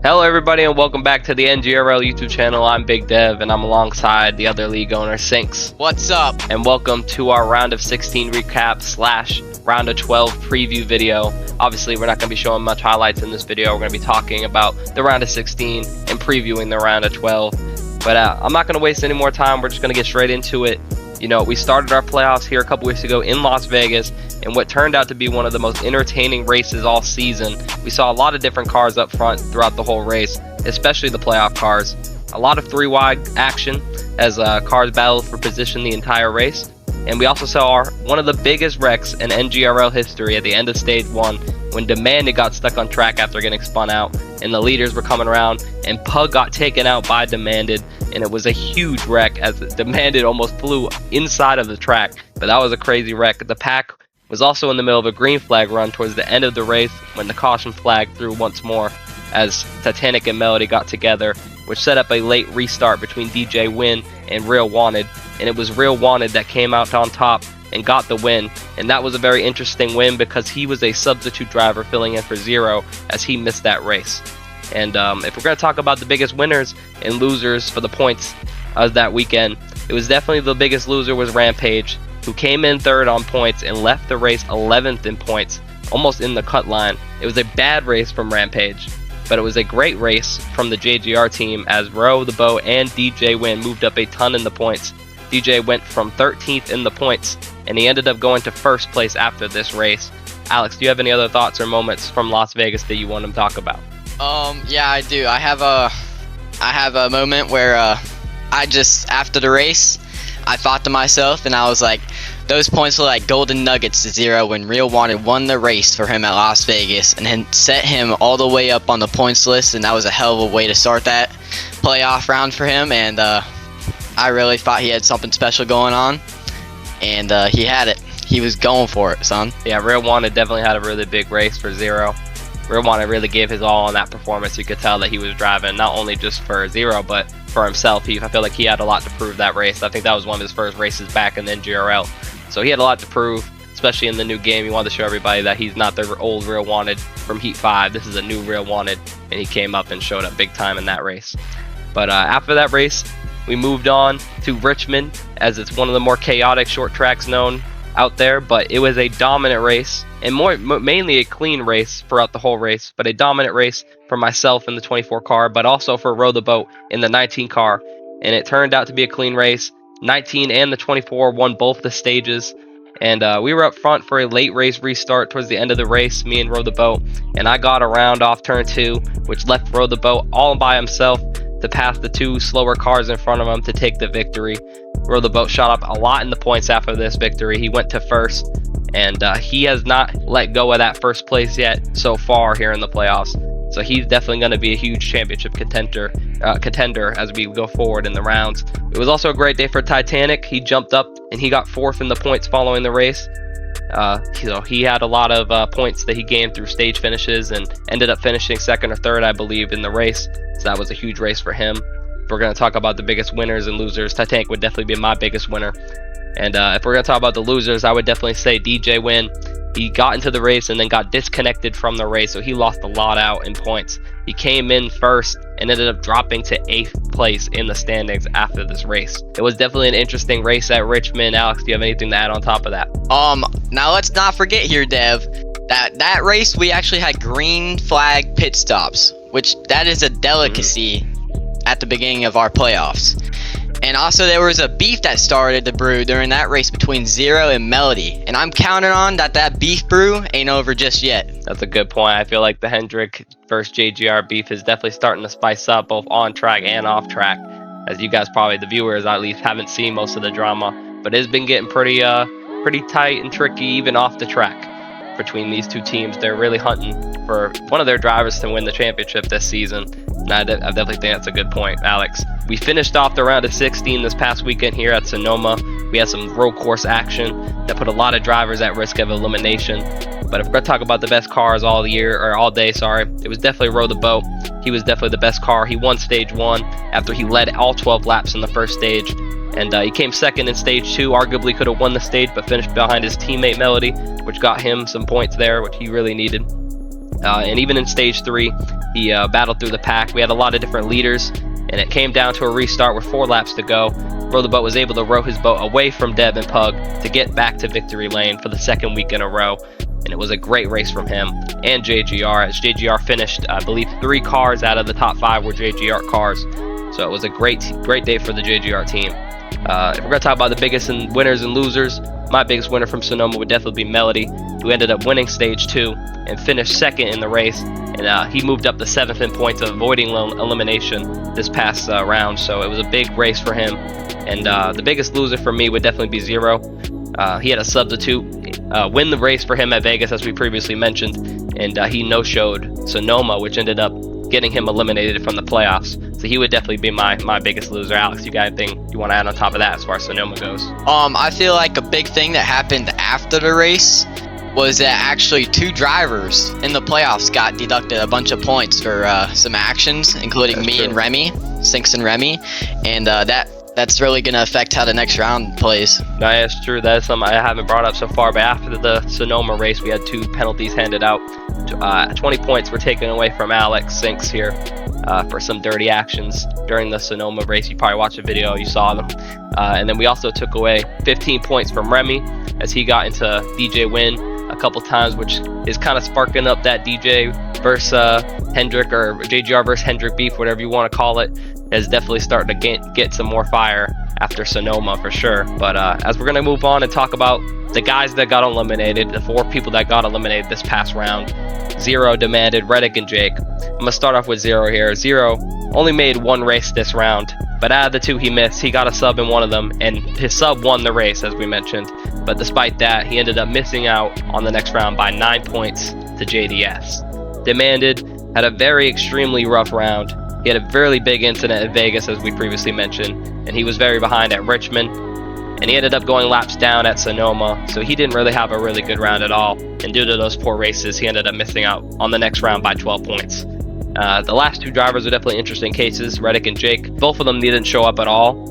Hello everybody and welcome back to the NGRL YouTube channel. I'm ItsBiigDev and I'm alongside the other league owner, Synx. What's up? And welcome to our round of 16 recap slash round of 12 preview video. Obviously we're not going to be showing much highlights in this video. We're going to be talking about the round of 16 and previewing the round of 12. But I'm not going to waste any more time. We're just going to get straight into it. You know, we started our playoffs here a couple weeks ago in Las Vegas, and what turned out to be one of the most entertaining races all season. We saw a lot of different cars up front throughout the whole race, especially the playoff cars. A lot of three-wide action as cars battled for position the entire race. And we also saw one of the biggest wrecks in NGRL history at the end of stage 1 when Demanded got stuck on track after getting spun out, and the leaders were coming around, and Pug got taken out by Demanded, and it was a huge wreck as Demanded almost flew inside of the track. But that was a crazy wreck. The pack was also in the middle of a green flag run towards the end of the race when the caution flag threw once more as Titanic and Melody got together, which set up a late restart between DJ Win and Real Wanted, and it was Real Wanted that came out on top and got the win. And that was a very interesting win because he was a substitute driver filling in for Zero as he missed that race. And if we're going to talk about the biggest winners and losers for the points of that weekend, it was definitely the biggest loser was Rampage, who came in third on points and left the race 11th in points, almost in the cut line. It was a bad race from Rampage, but it was a great race from the JGR team as Row, the Bow, and DJ Win moved up a ton in the points. DJ went from 13th in the points, and he ended up going to first place after this race. Alex, do you have any other thoughts or moments from Las Vegas that you want to talk about? Yeah, I do. I have a moment where I just, after the race, I thought to myself, and I was like, those points were like golden nuggets to Zero when Real Wanted won the race for him at Las Vegas and then set him all the way up on the points list, and that was a hell of a way to start that playoff round for him. And I really thought he had something special going on, and he had it. He was going for it, son. Yeah, Real Wanted definitely had a really big race for Zero. Real Wanted really gave his all on that performance. You could tell that he was driving not only just for Zero, but for himself. I feel like he had a lot to prove that race. I think that was one of his first races back in the NGRL. So he had a lot to prove, especially in the new game. He wanted to show everybody that he's not the old Real Wanted from Heat 5. This is a new Real Wanted, and he came up and showed up big time in that race. But after that race, we moved on to Richmond, as it's one of the more chaotic short tracks known out there, but it was a dominant race, and mainly a clean race throughout the whole race, but a dominant race for myself in the 24 car, but also for Row the Boat in the 19 car, and it turned out to be a clean race. 19 and the 24 won both the stages, and we were up front for a late race restart towards the end of the race, me and Row the Boat, and I got around off turn 2, which left Row the Boat all by himself to pass the two slower cars in front of him to take the victory. Row the Boat shot up a lot in the points after this victory. He went to first, and he has not let go of that first place yet so far here in the playoffs. So he's definitely going to be a huge championship contender as we go forward in the rounds. It was also a great day for Titanic. He jumped up and he got 4th in the points following the race. So he had a lot of points that he gained through stage finishes and ended up finishing 2nd or 3rd, I believe, in the race. So that was a huge race for him. If we're going to talk about the biggest winners and losers, Titanic would definitely be my biggest winner. And if we're going to talk about the losers, I would definitely say DJ Win. He got into the race and then got disconnected from the race, so he lost a lot out in points. He came in first and ended up dropping to 8th place in the standings after this race. It was definitely an interesting race at Richmond. Alex, do you have anything to add on top of that? Now let's not forget here, Dev, that race we actually had green flag pit stops, which that is a delicacy at the beginning of our playoffs. And also there was a beef that started to brew during that race between Zero and Melody, and I'm counting on that beef brew ain't over just yet. That's a good point. I feel like the Hendrick versus JGR beef is definitely starting to spice up both on track and off track, as you guys probably, the viewers at least, haven't seen most of the drama, but it's been getting pretty tight and tricky even off the track between these two teams. They're really hunting for one of their drivers to win the championship this season, and I definitely think that's a good point, Alex. We finished off the round of 16 this past weekend here at Sonoma. We had some road course action that put a lot of drivers at risk of elimination. But if we're going to talk about the best cars all day, it was definitely Row the Boat. He was definitely the best car. He won stage 1 after he led all 12 laps in the first stage. And he came 2nd in stage 2, arguably could have won the stage, but finished behind his teammate Melody, which got him some points there, which he really needed. And even in stage 3, He battled through the pack. We had a lot of different leaders, and it came down to a restart with 4 laps to go. Row the Boat was able to row his boat away from Dev and Pug to get back to victory lane for the 2nd week in a row. And it was a great race from him and JGR, as JGR finished, I believe, 3 cars out of the top 5 were JGR cars. So it was a great day for the JGR team. If we're going to talk about the biggest winners and losers, my biggest winner from Sonoma would definitely be Melody, who ended up winning stage 2 and finished 2nd in the race. And he moved up to 7th in points, avoiding elimination this past round. So it was a big race for him. And the biggest loser for me would definitely be Zero. He had a substitute win the race for him at Vegas, as we previously mentioned, and he no-showed Sonoma, which ended up getting him eliminated from the playoffs. So he would definitely be my biggest loser. Alex, you got anything you want to add on top of that as far as Sonoma goes? I feel like a big thing that happened after the race was that actually 2 drivers in the playoffs got deducted a bunch of points for some actions, including That's me true. and Remy, Synx and Remy, and that's really going to affect how the next round plays. No, that's true. That is something I haven't brought up so far, but after the Sonoma race, we had 2 penalties handed out. 20 points were taken away from Alex Synx here for some dirty actions during the Sonoma race. You probably watched the video, you saw them. And then we also took away 15 points from Remy, as he got into DJ Win a couple times, which is kind of sparking up that DJ versus Hendrick, or JGR versus Hendrick beef, whatever you want to call it. Is definitely starting to get some more fire after Sonoma for sure. But as we're going to move on and talk about the guys that got eliminated, the 4 people that got eliminated this past round, Zero, Demanded, Reddick, and Jake. I'm going to start off with Zero here. Zero only made 1 race this round, but out of the 2 he missed, he got a sub in one of them, and his sub won the race, as we mentioned. But despite that, he ended up missing out on the next round by 9 points to JDS. Demanded had a very extremely rough round. He had a really big incident at Vegas, as we previously mentioned, and he was very behind at Richmond, and he ended up going laps down at Sonoma, so he didn't really have a really good round at all, and due to those poor races, he ended up missing out on the next round by 12 points. The last 2 drivers are definitely interesting cases, Reddick and Jake. Both of them didn't show up at all,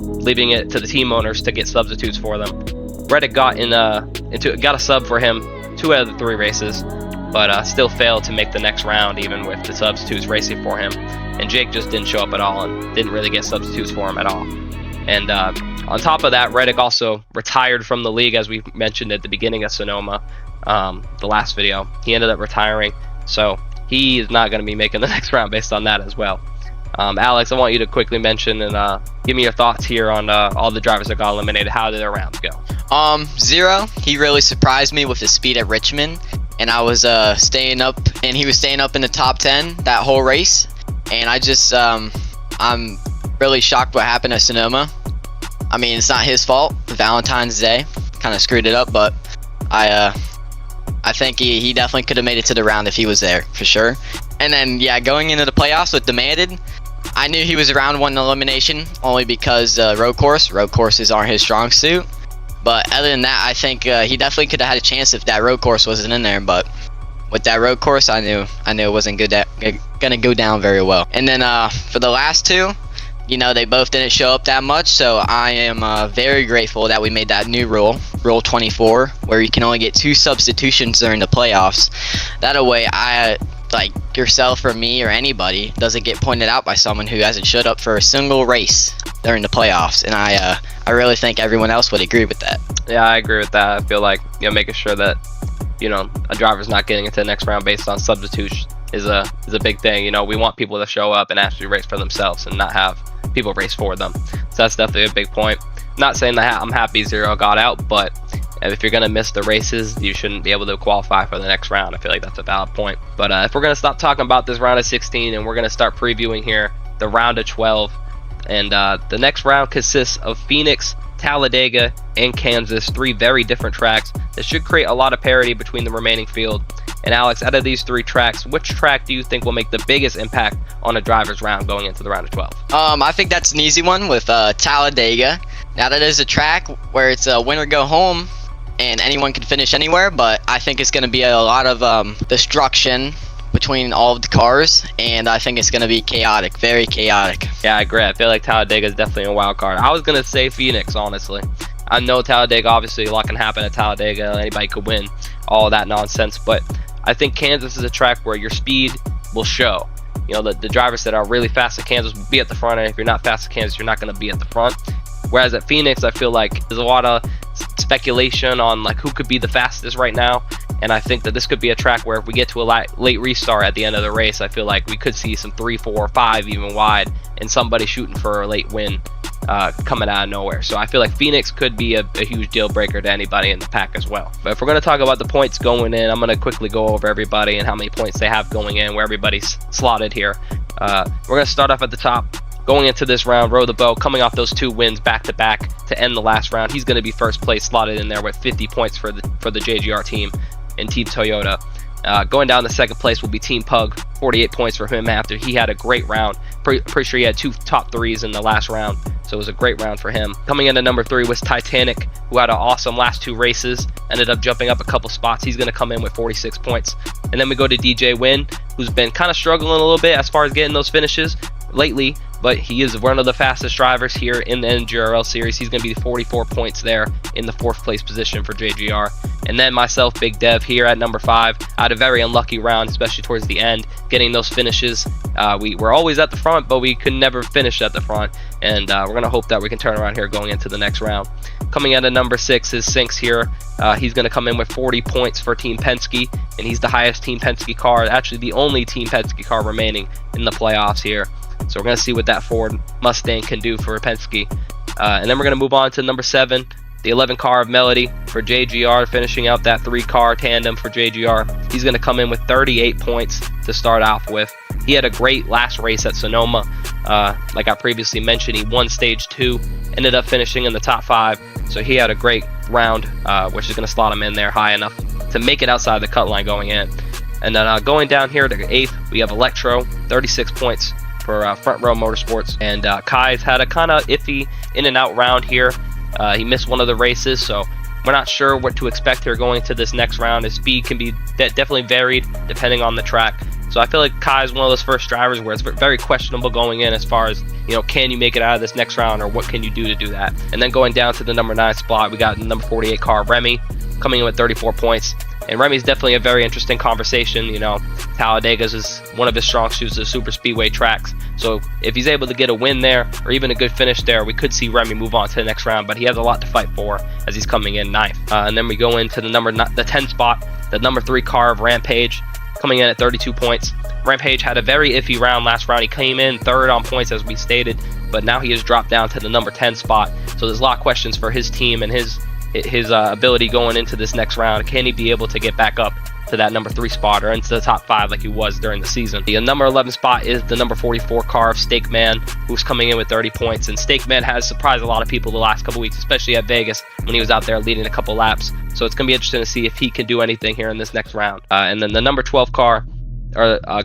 leaving it to the team owners to get substitutes for them. Reddick got a sub for him 2 out of the 3 races, but still failed to make the next round, even with the substitutes racing for him. And Jake just didn't show up at all and didn't really get substitutes for him at all. And on top of that, Reddick also retired from the league, as we mentioned at the beginning of Sonoma, the last video. He ended up retiring, so he is not going to be making the next round based on that as well. Alex, I want you to quickly mention and give me your thoughts here on all the drivers that got eliminated. How did their rounds go? Zero, he really surprised me with his speed at Richmond, and I was staying up, and he was staying up in the top 10 that whole race, and I just I'm really shocked what happened at Sonoma. I mean, it's not his fault. Valentine's Day kind of screwed it up, but I think he definitely could have made it to the round if he was there, for sure. And then, yeah, going into the playoffs with Demanded, I knew he was a round 1 elimination only because road courses aren't his strong suit. But other than that, I think he definitely could have had a chance if that road course wasn't in there. But with that road course, I knew it wasn't gonna go down very well. And then for the last 2, you know, they both didn't show up that much, so I am very grateful that we made that new rule, Rule 24, where you can only get 2 substitutions during the playoffs. That way, like yourself or me or anybody doesn't get pointed out by someone who hasn't showed up for a single race during the playoffs, and I really think everyone else would agree with that. Yeah, I agree with that. I feel like, you know, making sure that, you know, a driver's not getting into the next round based on substitution is a big thing. You know, we want people to show up and actually race for themselves and not have people race for them. So that's definitely a big point. Not saying that I'm happy Zero got out, but if you're going to miss the races, you shouldn't be able to qualify for the next round. I feel like that's a valid point. But if we're going to stop talking about this round of 16 and we're going to start previewing here the round of 12, and the next round consists of Phoenix, Talladega, and Kansas, 3 very different tracks that should create a lot of parity between the remaining field. And Alex, out of these 3 tracks, which track do you think will make the biggest impact on a driver's round going into the round of 12? I think that's an easy one with Talladega. Now, that is a track where it's a win or go home, and anyone can finish anywhere, but I think it's going to be a lot of destruction between all of the cars, and I think it's going to be chaotic, very chaotic. Yeah, I agree. I feel like Talladega is definitely a wild card. I was going to say Phoenix, honestly. I know Talladega, obviously, a lot can happen at Talladega. Anybody could win, all of that nonsense, but I think Kansas is a track where your speed will show. You know, the drivers that are really fast at Kansas will be at the front, and if you're not fast at Kansas, you're not going to be at the front. Whereas at Phoenix, I feel like there's a lot of speculation on like who could be the fastest right now, and I think that this could be a track where if we get to a late restart at the end of the race, I feel like we could see some 3, 4, 5 even wide, and somebody shooting for a late win coming out of nowhere. So I feel like Phoenix could be a huge deal breaker to anybody in the pack as well. But if we're going to talk about the points going in, I'm going to quickly go over everybody and how many points they have going in, where everybody's slotted here. We're going to start off at the top. Going into this round, Row the Boat, coming off those 2 wins back-to-back to end the last round. He's going to be first place, slotted in there with 50 points for the JGR team and Team Toyota. Going down to second place will be Team Pug, 48 points for him after he had a great round. Pretty sure he had 2 top 3s in the last round, so it was a great round for him. Coming into number 3 was Titanic, who had an awesome last 2 races, ended up jumping up a couple spots. He's going to come in with 46 points. And then we go to DJ Win, who's been kind of struggling a little bit as far as getting those finishes lately, but he is one of the fastest drivers here in the NGRL series. He's going to be 44 points there in the 4th place position for JGR. And then myself, Big Dev, here at number 5. I had a very unlucky round, especially towards the end, getting those finishes. We were always at the front, but we could never finish at the front, and we're going to hope that we can turn around here going into the next round. Coming out of number 6 is Synx here. He's going to come in with 40 points for Team Penske, and he's the highest Team Penske car, actually the only Team Penske car remaining in the playoffs here. So we're going to see what that Ford Mustang can do for Penske. And then we're going to move on to number 7, the 11 car of Melody for JGR, finishing out that 3-car tandem for JGR. He's going to come in with 38 points to start off with. He had a great last race at Sonoma. Like I previously mentioned, he won stage 2, ended up finishing in the top 5. So he had a great round, which is going to slot him in there high enough to make it outside the cut line going in. And then going down here to 8th, we have Electro, 36 points for Front Row Motorsports. And Kai's had a kind of iffy in and out round here. He missed one of the races, so we're not sure what to expect here going into this next round. His speed can be definitely varied depending on the track. So I feel like Kai is one of those first drivers where it's very questionable going in as far as, you know, can you make it out of this next round, or what can you do to do that? And then going down to the number 9 spot, we got the number 48 car, Remy, coming in with 34 points. And Remy's definitely a very interesting conversation. You know, Talladega's is one of his strong suits, the super speedway tracks. So if he's able to get a win there, or even a good finish there, we could see Remy move on to the next round. But he has a lot to fight for as he's coming in 9th. And then we go into the 10 spot, the number 3 car of Rampage, coming in at 32 points. Rampage had a very iffy round last round. He came in 3rd on points, as we stated, but now he has dropped down to the number 10 spot. So there's a lot of questions for his team and his ability going into this next round. Can he be able to get back up to that number 3 spot or into the top 5 like he was during the season? The number 11 spot is the number 44 car of Stakeman, who's coming in with 30 points. And Stakeman has surprised a lot of people the last couple weeks, especially at Vegas when he was out there leading a couple laps. So it's going to be interesting to see if he can do anything here in this next round. And then the number 12 car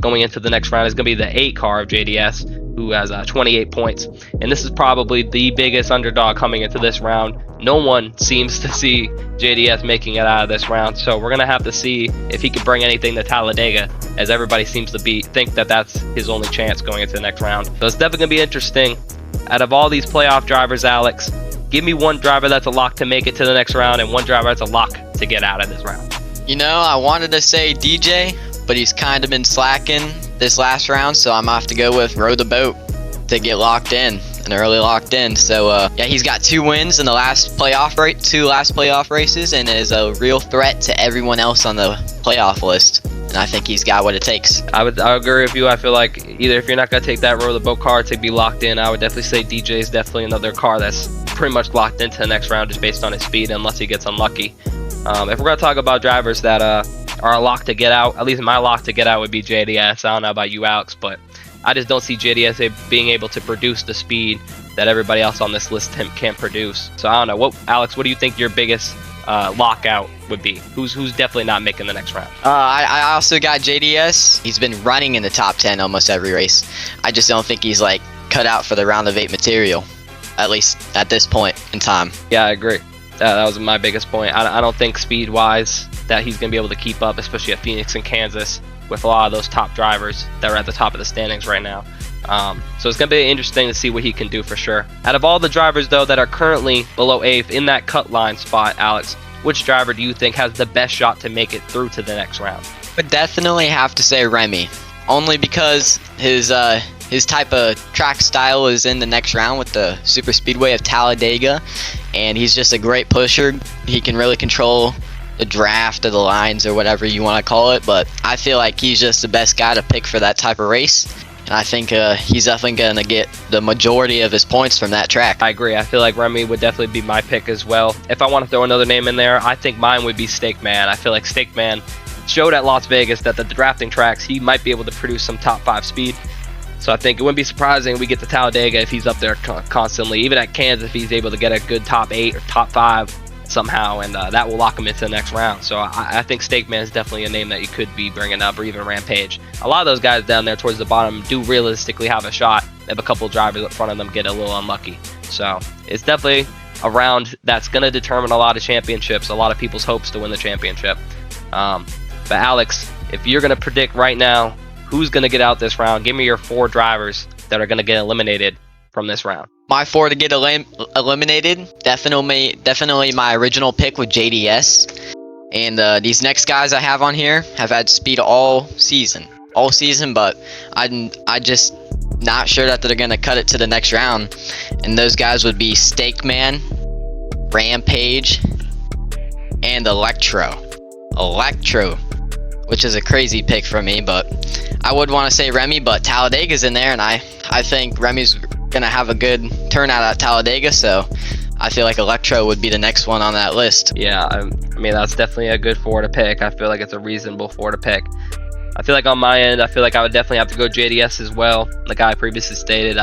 going into the next round is going to be the 8 car of JDS, who has 28 points. And this is probably the biggest underdog coming into this round. No one seems to see JDS making it out of this round, so we're going to have to see if he can bring anything to Talladega, as everybody seems to think that that's his only chance going into the next round. So it's definitely going to be interesting. Out of all these playoff drivers, Alex, give me one driver that's a lock to make it to the next round and one driver that's a lock to get out of this round. You know, I wanted to say DJ, but he's kind of been slacking this last round, so I'm off to go with Row the Boat to get locked in, and early locked in. So yeah, he's got 2 wins in the last two last playoff races, and is a real threat to everyone else on the playoff list. And I think he's got what it takes. I agree with you. I feel like either if you're not going to take that Row the Boat car to be locked in, I would definitely say DJ is definitely another car that's pretty much locked into the next round just based on his speed, unless he gets unlucky. If we're going to talk about drivers that are a lock to get out, at least my lock to get out would be JDS. I don't know about you, Alex, but I just don't see JDS being able to produce the speed that everybody else on this list can produce. So I don't know. Alex, what do you think your biggest lockout would be? Who's definitely not making the next round? I also got JDS. He's been running in the top 10 almost every race. I just don't think he's like cut out for the round of 8 material, at least at this point in time. Yeah, I agree. That was my biggest point. I don't think speed-wise that he's going to be able to keep up, especially at Phoenix and Kansas, with a lot of those top drivers that are at the top of the standings right now. So it's going to be interesting to see what he can do for sure. Out of all the drivers, though, that are currently below 8th in that cut line spot, Alex, which driver do you think has the best shot to make it through to the next round? Would definitely have to say Remy. only because his type of track style is in the next round with the super speedway of Talladega, and he's just a great pusher. He can really control the draft or the lines or whatever you want to call it, but I feel like he's just the best guy to pick for that type of race, and I think he's definitely going to get the majority of his points from that track. I agree. I feel like Remy would definitely be my pick as well. If I want to throw another name in there, I think mine would be Steak Man. I feel like Steak Man showed at Las Vegas that the drafting tracks, he might be able to produce some top 5 speed. So I think it wouldn't be surprising we get to Talladega if he's up there constantly. Even at Kansas, if he's able to get a good top 8 or top 5 somehow, and that will lock him into the next round. So I think Steak Man is definitely a name that you could be bringing up, or even Rampage. A lot of those guys down there towards the bottom do realistically have a shot if a couple drivers up front of them get a little unlucky. So it's definitely a round that's going to determine a lot of championships, a lot of people's hopes to win the championship. But Alex, if you're going to predict right now who's going to get out this round, give me your 4 drivers that are going to get eliminated from this round. My 4 to get eliminated, definitely my original pick with JDS. And these next guys I have on here have had speed all season, but I just not sure that they're going to cut it to the next round. And those guys would be Steak Man, Rampage, and Electro, which is a crazy pick for me, but I would want to say Remy, but Talladega's in there, and I think Remy's gonna have a good turnout at Talladega, so I feel like Electro would be the next one on that list. Yeah, I mean, that's definitely a good 4 to pick. I feel like it's a reasonable 4 to pick. I feel like on my end, I feel like I would definitely have to go JDS as well. The guy I previously stated,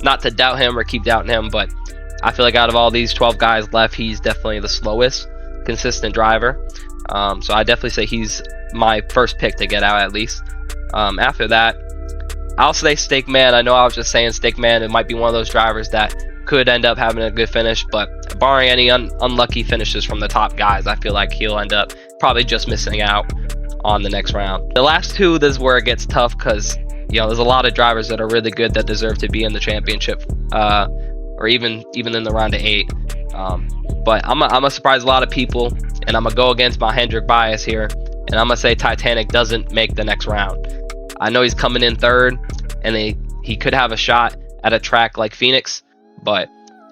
not to doubt him or keep doubting him, but I feel like out of all these 12 guys left, he's definitely the slowest consistent driver. So I definitely say he's my first pick to get out at least. After that, I'll say Steak Man. I know I was just saying Steak Man. It might be one of those drivers that could end up having a good finish, but barring any unlucky finishes from the top guys, I feel like he'll end up probably just missing out on the next round. The last 2, this is where it gets tough because, you know, there's a lot of drivers that are really good that deserve to be in the championship, or even in the round of 8. But I'm gonna surprise a lot of people, and I'm gonna go against my Hendrick bias here, and I'm gonna say Titanic doesn't make the next round. I know he's coming in 3rd, and he could have a shot at a track like Phoenix, but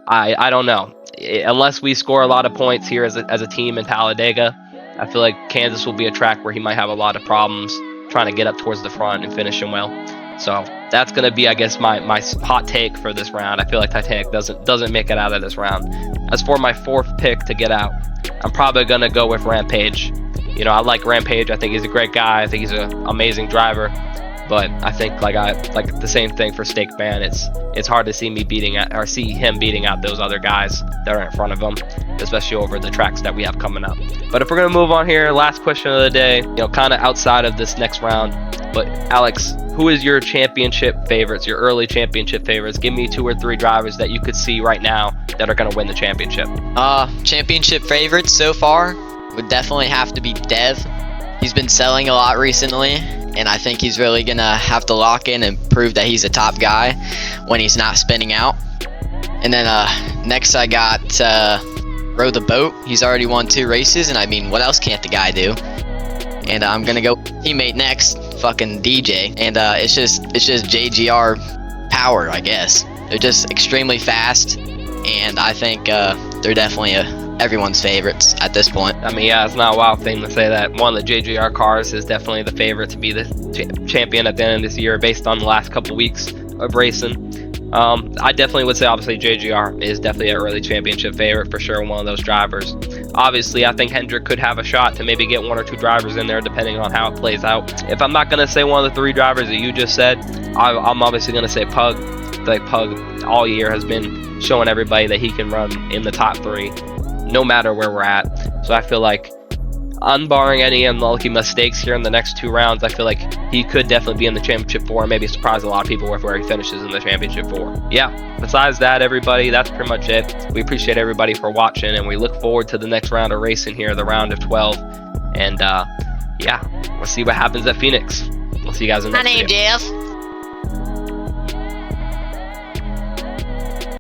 I don't know. Unless we score a lot of points here as a team in Talladega, I feel like Kansas will be a track where he might have a lot of problems trying to get up towards the front and finish him well. So that's going to be, I guess, my hot take for this round. I feel like Titanic doesn't make it out of this round. As for my 4th pick to get out, I'm probably going to go with Rampage. You know, I like Rampage. I think he's a great guy. I think he's an amazing driver. But I think like the same thing for Steak Man. It's hard to see him beating out those other guys that are in front of him, especially over the tracks that we have coming up. But if we're gonna move on here, last question of the day, you know, kind of outside of this next round. But Alex, who is your championship favorites, your early championship favorites? Give me 2 or 3 drivers that you could see right now that are gonna win the championship. Championship favorites so far would definitely have to be Dev. He's been selling a lot recently, and I think he's really gonna have to lock in and prove that he's a top guy when he's not spinning out. And then next I got Row the Boat. He's already won 2 races, and I mean, what else can't the guy do? And I'm gonna go teammate next, fucking DJ, and it's just JGR power, I guess. They're just extremely fast, and I think they're definitely everyone's favorites at this point. I mean, yeah, it's not a wild thing to say that one of the JGR cars is definitely the favorite to be the champion at the end of this year based on the last couple weeks of racing. I definitely would say, obviously, JGR is definitely an early championship favorite for sure, one of those drivers. Obviously, I think Hendrick could have a shot to maybe get 1 or 2 drivers in there depending on how it plays out. If I'm not going to say one of the 3 drivers that you just said, I'm obviously going to say Pug. Like Pug all year has been showing everybody that he can run in the top 3 no matter where we're at. So I feel like, unbarring any unlucky mistakes here in the next 2 rounds, I feel like he could definitely be in the championship 4 and maybe surprise a lot of people with where he finishes in the championship 4. Yeah, besides that, everybody, that's pretty much it. We appreciate everybody for watching, and we look forward to the next round of racing here, the round of 12. And yeah, we'll see what happens at Phoenix. We'll see you guys in the next video. My name Jeff.